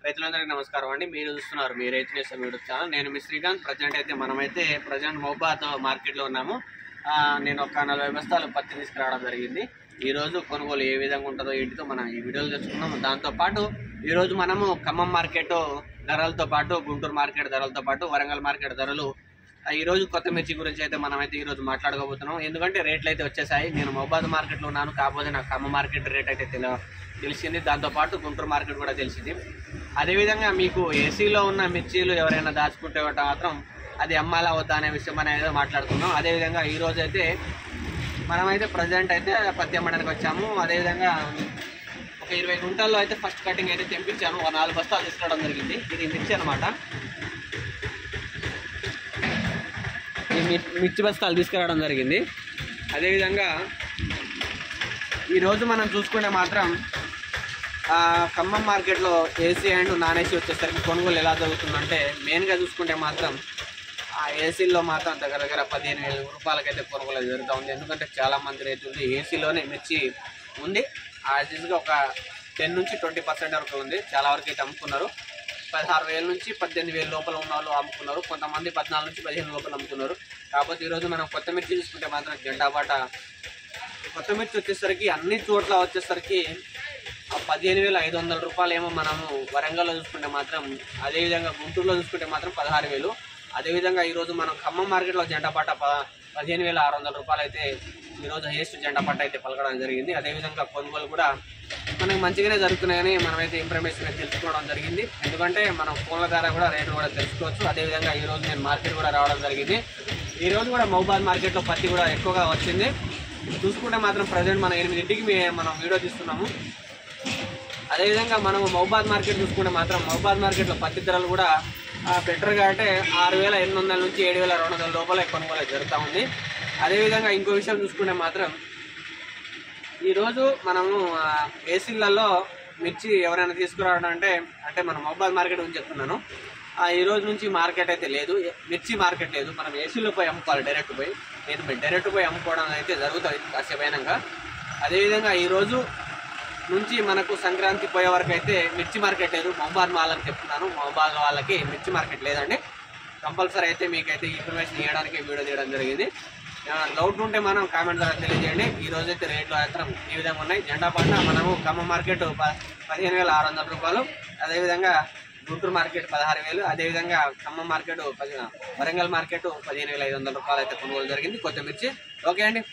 రైతులందరికీ నమస్కారం అండి. మీరు చూస్తున్నారు మీ రైతు నేస్తం యూట్యూబ్ ఛానల్. నేను మీ శ్రీకాంత్. మనమైతే ప్రజెంట్ మహబాద్ మార్కెట్లో ఉన్నాము. నేను ఒక 40 బస్తాలు పత్తి తీసుకురావడం జరిగింది. ఈరోజు కొనుగోలు ఏ విధంగా ఉంటుందో ఏంటితో మనం ఈ వీడియోలో తెలుసుకున్నాము. దాంతోపాటు ఈరోజు మనము ఖమ్మం మార్కెట్ ధరలతో పాటు, గుంటూరు మార్కెట్ ధరలతో పాటు, వరంగల్ మార్కెట్ ధరలు, ఈరోజు కొత్త మిర్చి గురించి అయితే మనమైతే ఈరోజు మాట్లాడుకోబోతున్నాం. ఎందుకంటే రేట్లు అయితే వచ్చేసాయి. నేను మహబాద్ మార్కెట్లో ఉన్నాను, కాకపోతే నాకు ఖమ్మం మార్కెట్ రేట్ అయితే తెలిసింది. దాంతోపాటు గుంటూరు మార్కెట్ కూడా తెలిసింది. అదేవిధంగా మీకు ఏసీలో ఉన్న మిర్చీలు ఎవరైనా దాచుకుంటే మాత్రం అది అమ్మాలా వద్దా అనే విషయం అనేది మాట్లాడుకున్నాం. అదేవిధంగా ఈరోజు అయితే మనమైతే ప్రజెంట్ అయితే పత్తి అమ్మడానికి వచ్చాము. అదేవిధంగా ఒక 20 గుంటల్లో అయితే ఫస్ట్ కటింగ్ అయితే తెంపించాను. 4 బస్తాలు తీసుకోవడం జరిగింది. ఇది మిర్చి అనమాట. ఈ మిర్చి బస్తాలు తీసుకురావడం జరిగింది. అదేవిధంగా ఈరోజు మనం చూసుకుంటే మాత్రం ఖమ్మం మార్కెట్లో ఏసీ అండ్ నాన్ ఏసీ వచ్చేసరికి కొనుగోలు ఎలా జరుగుతుందంటే, మెయిన్గా చూసుకుంటే మాత్రం ఆ ఏసీలో మాత్రం దగ్గర 15,000 రూపాయలకైతే కొనుగోలు జరుగుతూ ఉంది. ఎందుకంటే చాలామంది రైతులు ఏసీలోనే మిర్చి ఉంది. యాజ్గా ఒక 10 నుంచి 20% వరకు ఉంది. చాలా వరకు అయితే అమ్ముకున్నారు. 16,000 నుంచి 18,000 లోపల ఉన్న వాళ్ళు అమ్ముకున్నారు. కొంతమంది 14 నుంచి 15 లోపల అమ్ముకున్నారు. కాకపోతే ఈరోజు మనం కొత్త మిర్చి చూసుకుంటే మాత్రం జెండాబాట కొత్త మిర్చి వచ్చేసరికి అన్ని చోట్ల వచ్చేసరికి 15,500 రూపాయలు ఏమో మనము వరంగల్లో చూసుకుంటే మాత్రం, అదేవిధంగా గుంటూరులో చూసుకుంటే మాత్రం 16,000. అదేవిధంగా ఈరోజు మనం ఖమ్మం మార్కెట్లో జెండాపాట 15,600 రూపాయలు అయితే ఈరోజు హైయెస్ట్ జెండాపాట అయితే పలకడం జరిగింది. అదేవిధంగా కొనుగోలు కూడా మనకు మంచిగానే జరుగుతున్నాయని మనమైతే ఇన్ఫర్మేషన్ తెలుసుకోవడం జరిగింది. ఎందుకంటే మనం ఫోన్ల ద్వారా కూడా రేటు కూడా తెలుసుకోవచ్చు. అదేవిధంగా ఈరోజు నేను మార్కెట్ కూడా రావడం జరిగింది. ఈరోజు కూడా మహబాద్ మార్కెట్లో పత్తి కూడా ఎక్కువగా వచ్చింది. చూసుకుంటే మాత్రం ప్రజెంట్ మనం 8ంటికి మనం వీడియో తీస్తున్నాము. అదేవిధంగా మనం మహబాద్ మార్కెట్ చూసుకుంటే మాత్రం మహబాద్ మార్కెట్లో పత్తి ధరలు కూడా బెటర్గా అంటే 6,800 నుంచి 7,200 లోపల కొనుగోలు జరుగుతూ ఉంది. అదేవిధంగా ఇంకో విషయం చూసుకుంటే మాత్రం ఈరోజు మనము ఏసీలలో మిర్చి ఎవరైనా తీసుకురావడం అంటే మనం మహబాద్ మార్కెట్ గురించి చెప్తున్నాను. ఈ రోజు నుంచి మార్కెట్ అయితే లేదు, మిర్చి మార్కెట్ లేదు. మనం ఏసీలో పోయి అమ్ముకోవాలి, డైరెక్ట్ పోయి. నేను డైరెక్ట్ పోయి అమ్ముకోవడం అయితే జరుగుతుంది కాసేపైనాక. అదేవిధంగా ఈరోజు నుంచి మనకు సంక్రాంతి పోయే వరకు అయితే మిర్చి మార్కెట్ లేదు. మహబాద్ వాళ్ళని చెప్తున్నాను, మహబాద్ వాళ్ళకి మిర్చి మార్కెట్ లేదండి. కంపల్సరీ అయితే మీకైతే ఇన్ఫర్మేషన్ ఇవ్వడానికి వీడియో తీయడం జరిగింది. డౌట్ ఉంటే మనం కామెంట్ ద్వారా తెలియజేయండి. ఈ రోజు అయితే రేట్లు మాత్రం ఈ విధంగా ఉన్నాయి. జెండాపాట మనము ఖమ్మం మార్కెట్ 15,600 రూపాయలు, అదేవిధంగా గుంటూరు మార్కెట్ 16,000, అదేవిధంగా ఖమ్మం మార్కెట్ వరంగల్ మార్కెట్ 15,500 రూపాయలు అయితే కొనుగోలు జరిగింది కొత్త మిర్చి. ఓకే అండి.